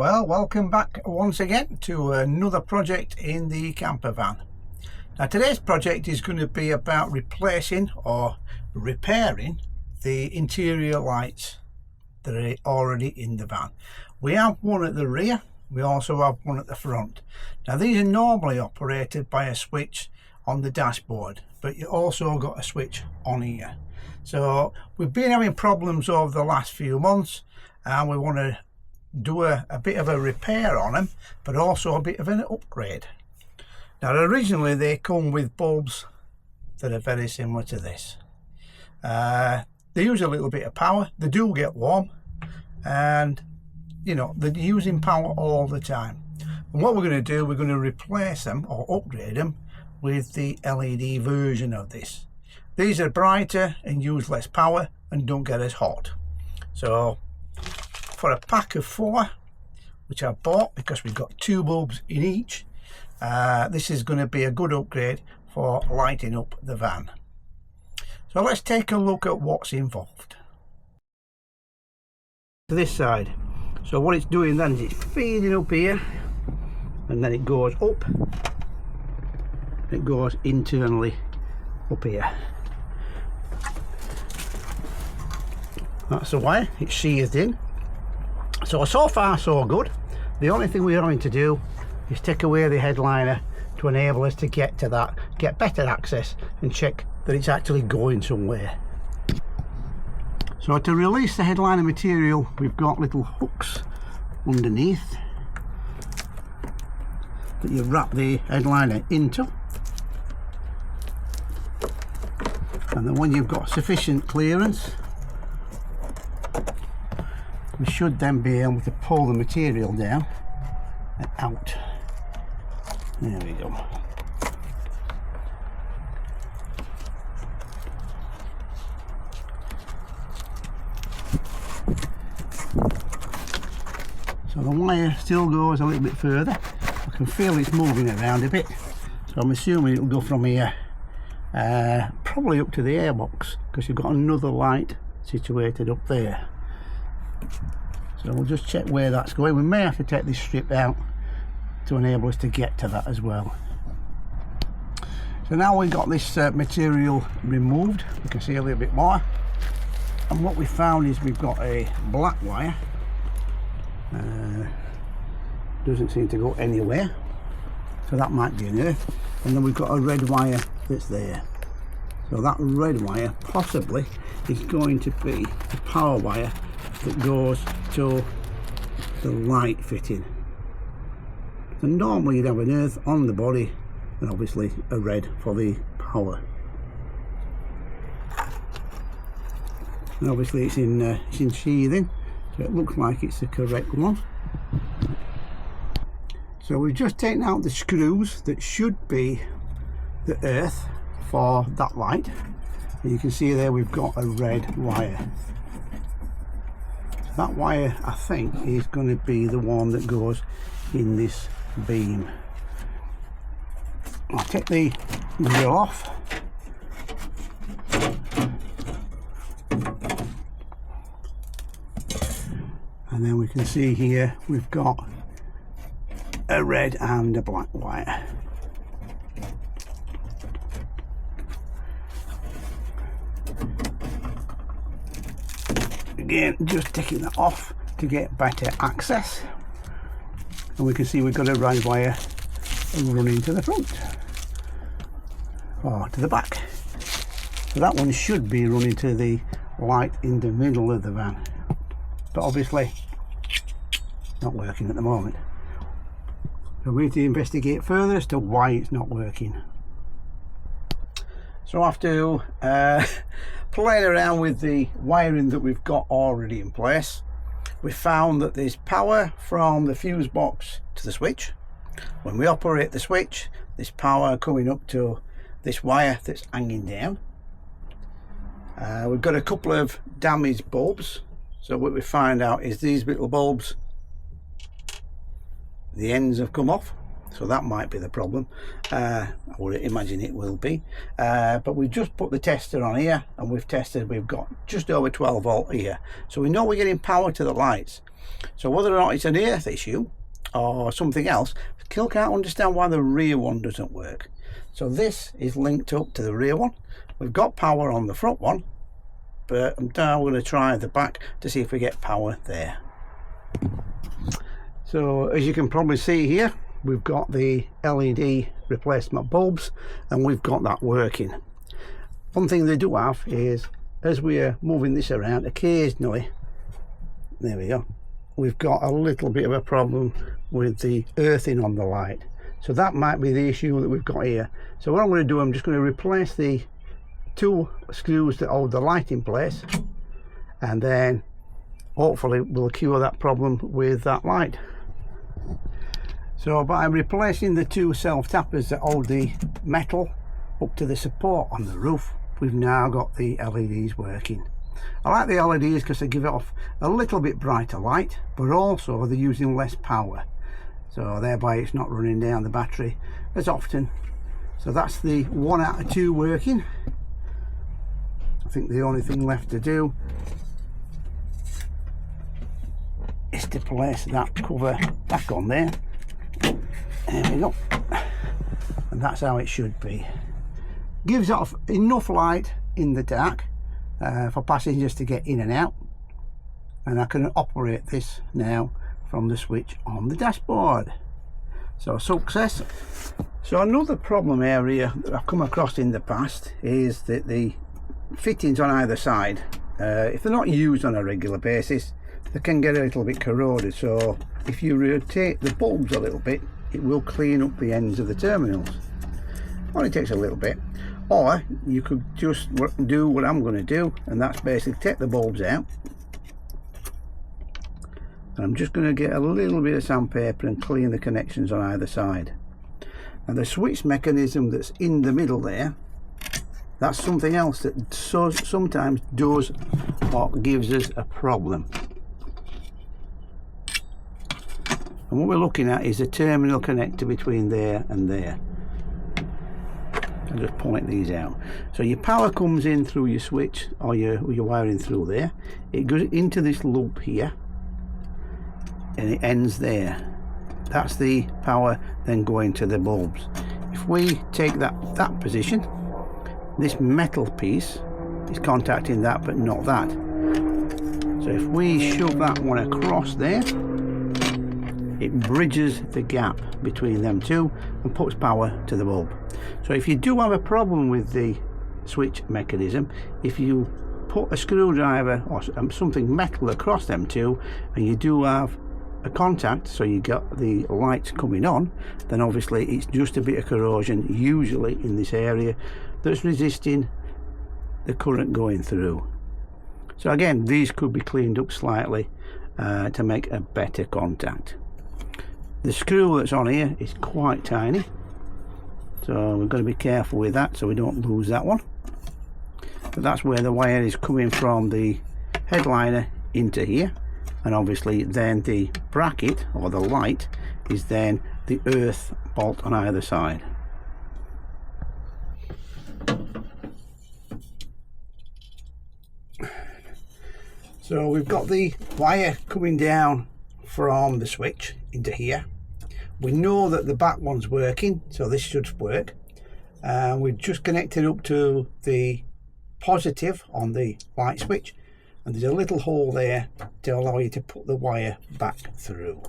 Well, welcome back once again to another project in the camper van. Now today's project is going to be about replacing or repairing the interior lights that are already in the van. We have one at the rear, we also have one at the front. Now these are normally operated by a switch on the dashboard, but you also got a switch on here. So we've been having problems over the last few months and we want to do a bit of a repair on them, but also a bit of an upgrade. Now originally they come with bulbs that are very similar to this. They use a little bit of power, they do get warm, and you know they're using power all the time. And what we're going to do, we're going to replace them or upgrade them with the LED version of this. These are brighter and use less power and don't get as hot. So for a pack of 4, which I bought because we've got 2 bulbs in each, this is going to be a good upgrade for lighting up the van. So let's take a look at what's involved. To this side, so what it's doing then is it's feeding up here and then it goes up, it goes internally up here. That's the wire, it's sheathed in. So far so good. The only thing we're going to do is take away the headliner to enable us to get to that, get better access and check that it's actually going somewhere. So to release the headliner material, we've got little hooks underneath that you wrap the headliner into, and then when you've got sufficient clearance, we should then be able to pull the material down and out. There we go. So the wire still goes a little bit further. I can feel it's moving around a bit. So I'm assuming it'll go from here probably up to the airbox, because you've got another light situated up there. So we'll just check where that's going. We may have to take this strip out to enable us to get to that as well. So now we've got this material removed, you can see a little bit more, and what we found is we've got a black wire, doesn't seem to go anywhere, so that might be an earth, and then we've got a red wire that's there. So that red wire possibly is going to be the power wire that goes to the light fitting. So normally you'd have an earth on the body and obviously a red for the power. And obviously it's in sheathing, so it looks like it's the correct one. So we've just taken out the screws that should be the earth for that light, and you can see there we've got a red wire. That wire I think is going to be the one that goes in this beam. I'll take the grill off. And then we can see here we've got a red and a black wire. Again, just taking that off to get better access, and we can see we've got a red wire running to the front or to the back. So that one should be running to the light in the middle of the van, but obviously not working at the moment. So we need to investigate further as to why it's not working. So after playing around with the wiring that we've got already in place, we found that there's power from the fuse box to the switch. When we operate the switch, there's power coming up to this wire that's hanging down. We've got a couple of damaged bulbs, so what we find out is these little bulbs, the ends have come off, so that might be the problem. I would imagine it will be, but we've just put the tester on here and we've tested, we've got just over 12 volt here, so we know we're getting power to the lights. So whether or not it's an earth issue or something else, still can't understand why the rear one doesn't work. So this is linked up to the rear one. We've got power on the front one, but I'm now going to try the back to see if we get power there. So as you can probably see here, we've got the LED replacement bulbs and we've got that working. One thing they do have is, as we are moving this around, occasionally, there we go, we've got a little bit of a problem with the earthing on the light. So that might be the issue that we've got here. So what I'm going to do, I'm just going to replace the 2 screws that hold the light in place, and then hopefully we'll cure that problem with that light. So by replacing the 2 self tappers that hold the metal up to the support on the roof, we've now got the LEDs working. I like the LEDs because they give it off a little bit brighter light, but also they're using less power, so thereby it's not running down the battery as often. So that's the 1 out of 2 working. I think the only thing left to do is to place that cover back on there. There we go, and that's how it should be. Gives off enough light in the dark for passengers to get in and out, and I can operate this now from the switch on the dashboard. So success. So another problem area that I've come across in the past is that the fittings on either side, if they're not used on a regular basis, they can get a little bit corroded. So if you rotate the bulbs a little bit, it will clean up the ends of the terminals. Only takes a little bit. Or you could just do what I'm going to do, and that's basically take the bulbs out, and I'm just going to get a little bit of sandpaper and clean the connections on either side. And the switch mechanism that's in the middle there, that's something else that sometimes does or gives us a problem. And what we're looking at is a terminal connector between there and there. I'll just point these out. So your power comes in through your switch, or your wiring through there. It goes into this loop here and it ends there. That's the power then going to the bulbs. If we take that position, this metal piece is contacting that but not that. So if we shove that one across there, it bridges the gap between them two and puts power to the bulb. So if you do have a problem with the switch mechanism, if you put a screwdriver or something metal across them two and you do have a contact, so you got the lights coming on, then obviously it's just a bit of corrosion usually in this area that's resisting the current going through. So again, these could be cleaned up slightly to make a better contact. The screw that's on here is quite tiny, so we've got to be careful with that so we don't lose that one. But that's where the wire is coming from the headliner into here, and obviously then the bracket or the light is then the earth bolt on either side. So we've got the wire coming down from the switch into here. We know that the back one's working, so this should work. We've just connected up to the positive on the light switch, and there's a little hole there to allow you to put the wire back through.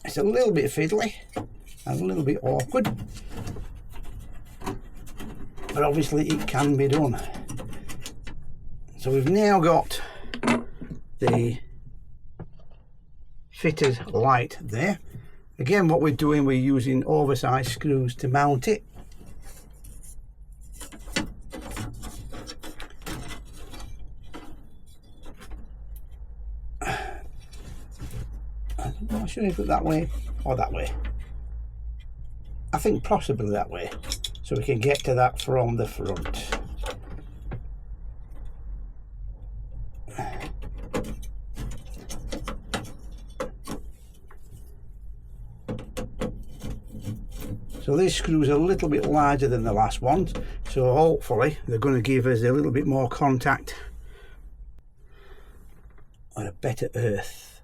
It's a little bit fiddly and a little bit awkward, but obviously it can be done. So we've now got the fitted light there. Again, what we're doing, we're using oversized screws to mount it. I'm not sure if it's that way or that way. I think possibly that way, so we can get to that from the front. So these screws are a little bit larger than the last ones, so hopefully they're going to give us a little bit more contact or a better earth.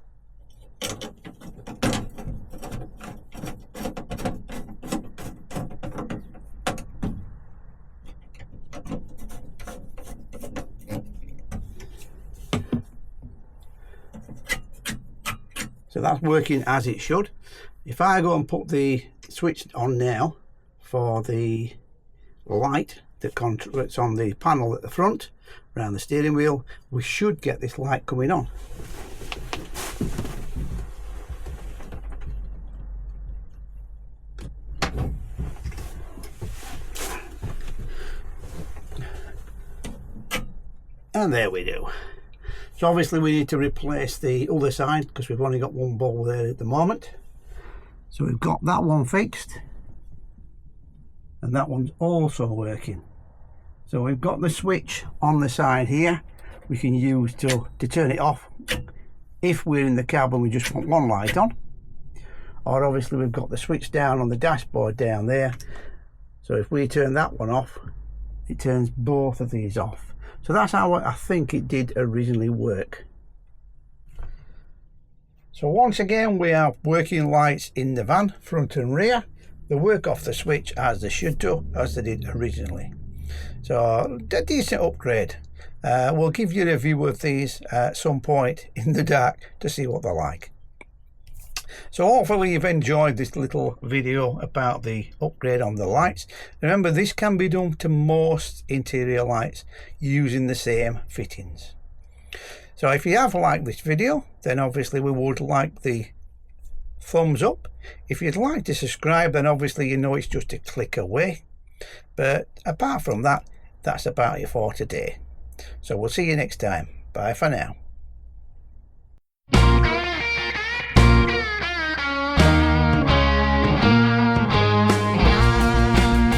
So that's working as it should. If I go and put the switch on now for the light that's on the panel at the front around the steering wheel, we should get this light coming on. And there we do. So obviously we need to replace the other side because we've only got one bulb there at the moment. So we've got that one fixed and that one's also working. So we've got the switch on the side here we can use to turn it off if we're in the cab and we just want one light on, or obviously we've got the switch down on the dashboard down there, so if we turn that one off it turns both of these off. So that's how I think it did originally work. So once again we have working lights in the van, front and rear. They work off the switch as they should do, as they did originally. So a decent upgrade. We'll give you a review of these at some point in the dark to see what they're like. So hopefully you've enjoyed this little video about the upgrade on the lights. Remember, this can be done to most interior lights using the same fittings. So if you have liked this video, then obviously we would like the thumbs up. If you'd like to subscribe, then obviously you know it's just a click away. But apart from that, that's about it for today. So we'll see you next time. Bye for now.